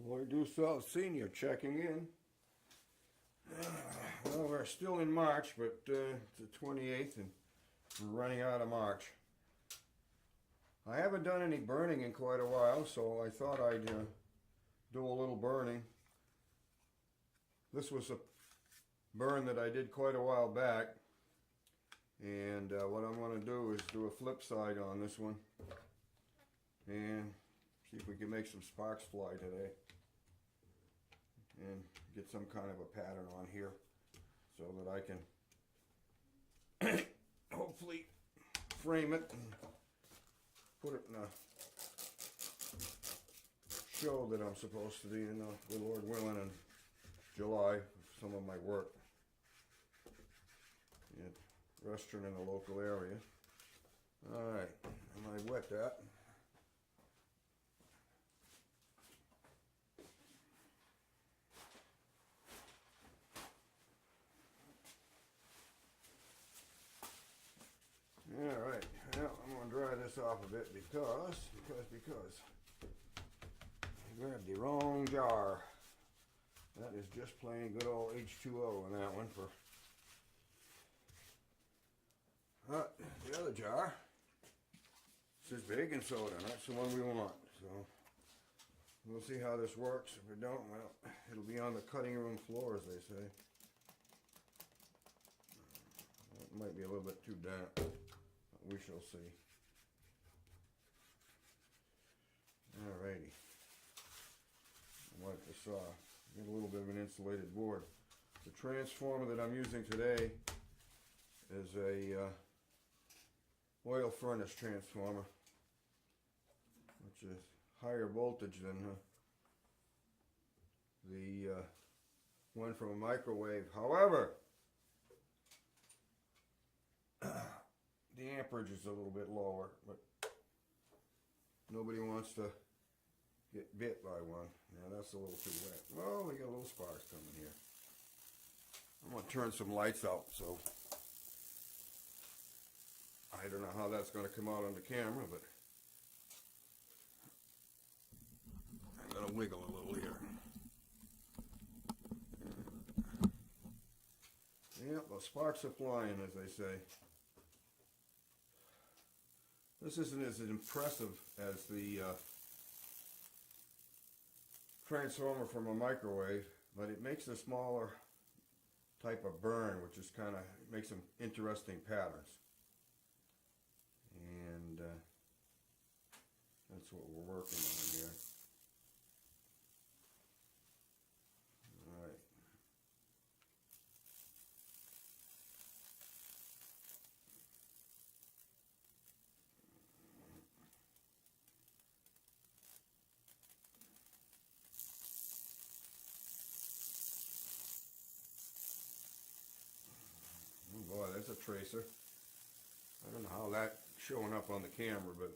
Lloyd Due South Senior checking in. Well, we're still in March, but it's the 28th and we're running out of March. I haven't done any burning in quite a while, so I thought I'd do a little burning. This was a burn that I did quite a while back, and what I'm going to do is do a flip side on this one and see if we can make some sparks fly today and get some kind of a pattern on here so that I can hopefully frame it and put it in a show that I'm supposed to be in, with Lord willing, in July, some of my work at a restaurant in the local area. Alright, and I wet that. Alright, well, I'm going to dry this off a bit because I grabbed the wrong jar. That is just plain good old H2O in that one. For the other jar says baking soda, and that's the one we want. So we'll see how this works. If it don't, well, it'll be on the cutting room floor, as they say. It might be a little bit too damp, but we shall see. Alrighty. Wipe this off. Get a little bit of an insulated board. The transformer that I'm using today is a oil furnace transformer, which is higher voltage than the one from a microwave. However, the amperage is a little bit lower, but nobody wants to get bit by one. Now that's a little too wet. Well, we got a little sparks coming here. I'm going to turn some lights out, so I don't know how that's going to come out on the camera, but I'm going to wiggle a little here. Yep, the sparks are flying, as they say. This isn't as impressive as the transformer from a microwave, but it makes a smaller type of burn, which is kind of makes some interesting patterns. And that's what we're working on here. All right. Oh boy, that's a tracer. I don't know how that's showing up on the camera, but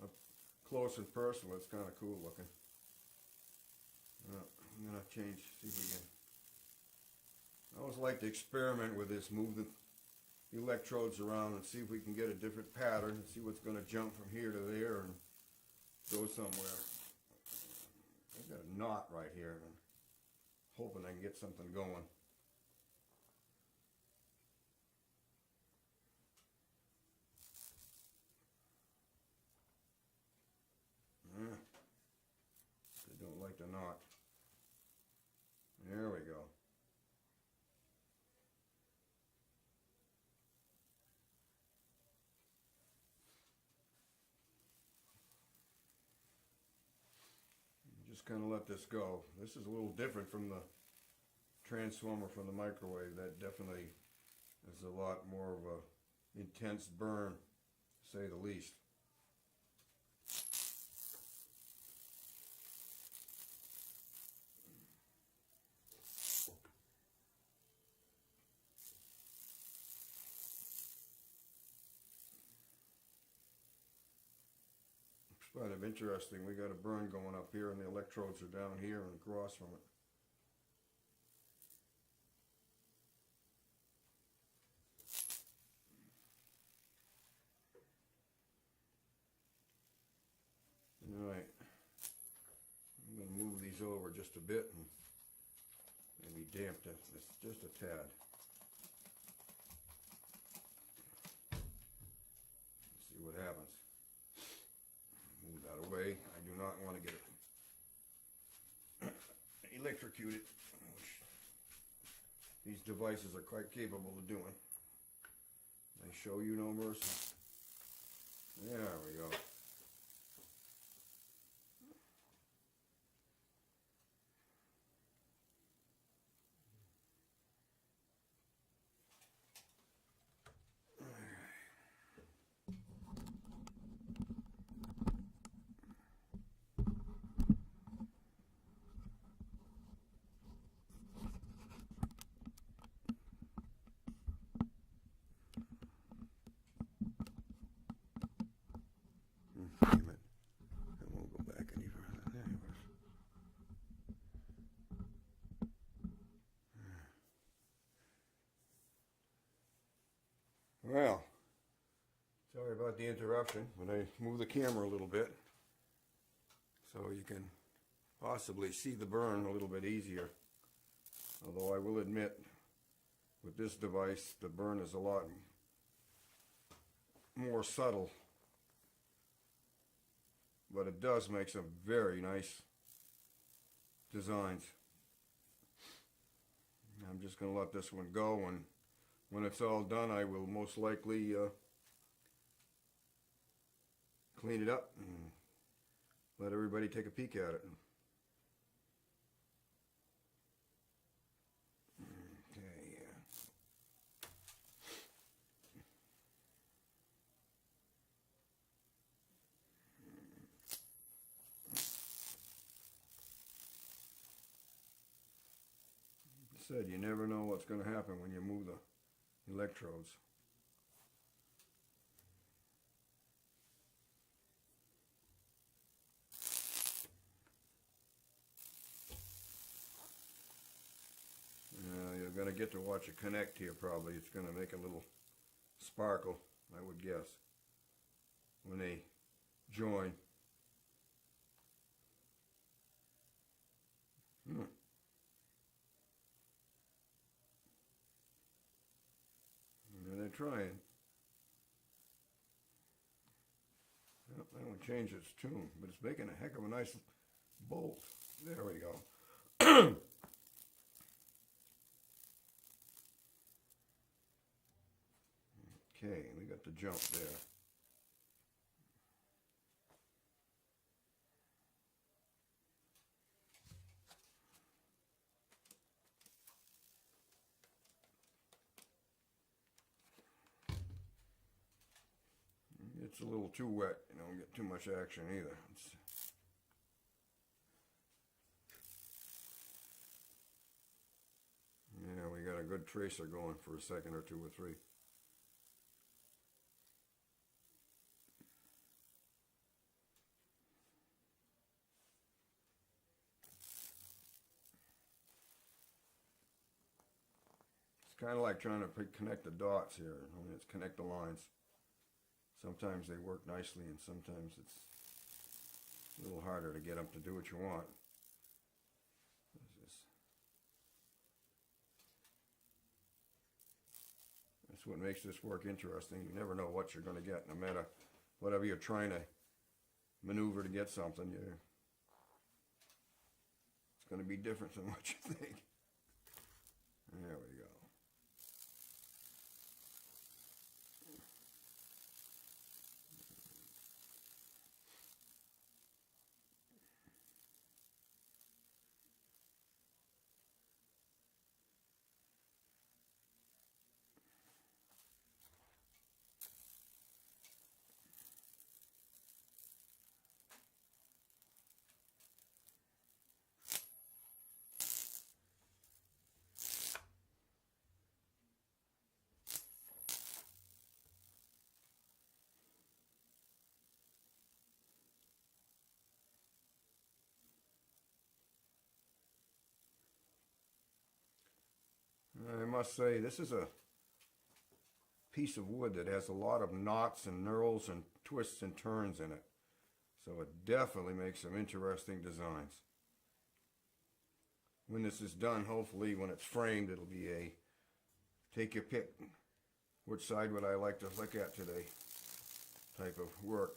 up close and personal, it's kind of cool looking. I'm going to change, see if we can. I always like to experiment with this, move the electrodes around and see if we can get a different pattern and see what's going to jump from here to there and go somewhere. I've got a knot right here and I'm hoping I can get something going. They don't like the knot. There we go. Just kind of let this go. This is a little different from the transformer from the microwave. That definitely is a lot more of a intense burn, to say the least. It's kind of interesting. We got a burn going up here and the electrodes are down here and across from it. Alright. these over just a bit and maybe damp this just a tad. Let's see what happens. Move that away. I do not want to get it electrocuted, which these devices are quite capable of doing. They show you no mercy. There we go. Damn it. I won't go back any further. There it was. Well, sorry about the interruption, but I moved the camera a little bit so you can possibly see the burn a little bit easier. Although I will admit, with this device, the burn is a lot more subtle. But it does make some very nice designs. I'm just going to let this one go, and when it's all done, I will most likely clean it up and let everybody take a peek at it. Okay, yeah. Said you never know what's going to happen when you move the electrodes. You're going to get to watch it connect here probably. It's going to make a little sparkle, I would guess, when they join. And they're trying. Well, that one changed its tune, but it's making a heck of a nice bolt. There we go. Okay, we got the jump there. It's a little too wet, you don't get too much action either. Yeah, we got a good tracer going for a second or two or three. It's kind of like trying to connect the dots here. I mean, it's connect the lines. Sometimes they work nicely, and sometimes it's a little harder to get them to do what you want. That's what makes this work interesting. You never know what you're going to get, no matter whatever you're trying to maneuver to get something. It's going to be different than what you think. There we go. I must say, this is a piece of wood that has a lot of knots and knurls and twists and turns in it. So it definitely makes some interesting designs. when this is done, hopefully when it's framed, it'll be a take your pick. Which side would I like to look at today type of work.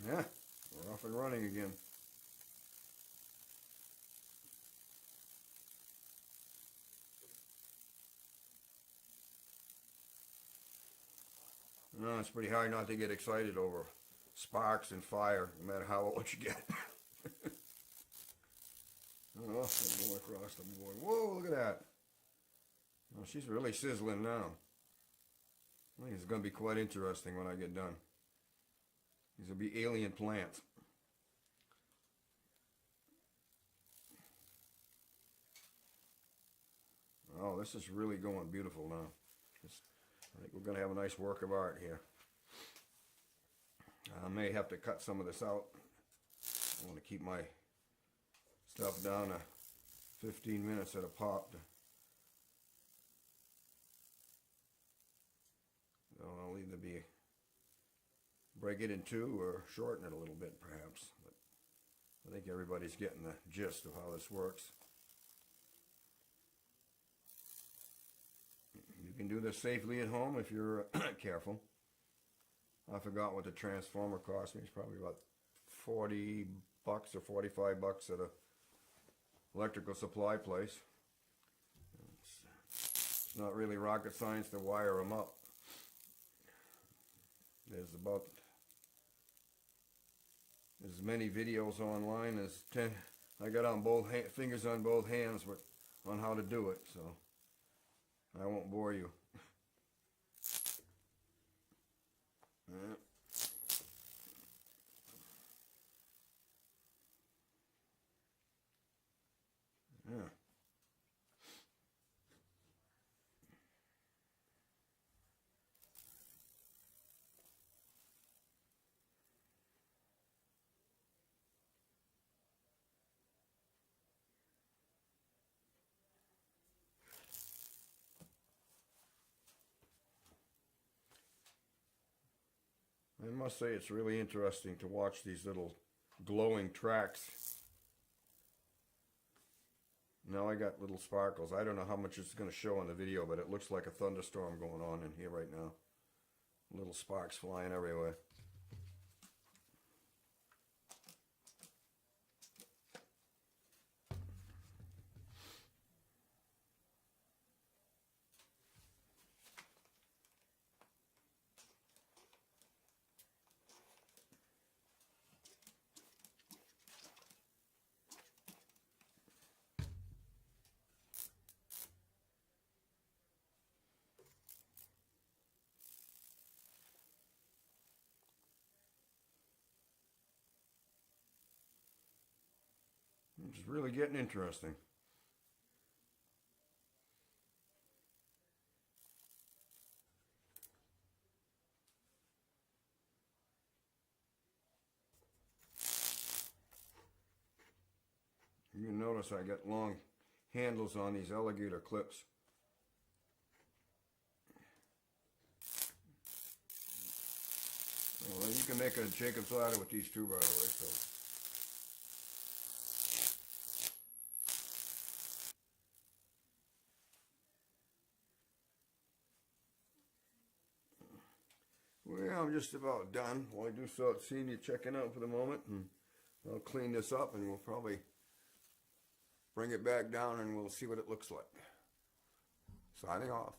Yeah, we're off and running again. No, it's pretty hard not to get excited over sparks and fire, no matter how much you get. Oh, going across the board. Whoa, look at that. Oh, she's really sizzling now. I think it's going to be quite interesting when I get done. These will be alien plants. Oh, this is really going beautiful now. I think we're going to have a nice work of art here. I may have to cut some of this out. I want to keep my stuff down to 15 minutes at a pop. So I'll either break it in two or shorten it a little bit perhaps. But I think everybody's getting the gist of how this works. You can do this safely at home if you're careful. I forgot what the transformer cost me. It's probably about $40 or $45 at a electrical supply place. It's not really rocket science to wire them up. There's as many videos online as 10. I got on both fingers on both hands on how to do it, so I won't bore you. Yeah. Yeah. I must say it's really interesting to watch these little glowing tracks. Now I got little sparkles. I don't know how much it's going to show on the video, but it looks like a thunderstorm going on in here right now. Little sparks flying everywhere. It's really getting interesting. You can notice I got long handles on these alligator clips. Well, you can make a Jacob's ladder with these two, by the way. So. Well, I'm just about done. Well, I do start seeing you checking out for the moment, and I'll clean this up, and we'll probably bring it back down, and we'll see what it looks like. Signing off.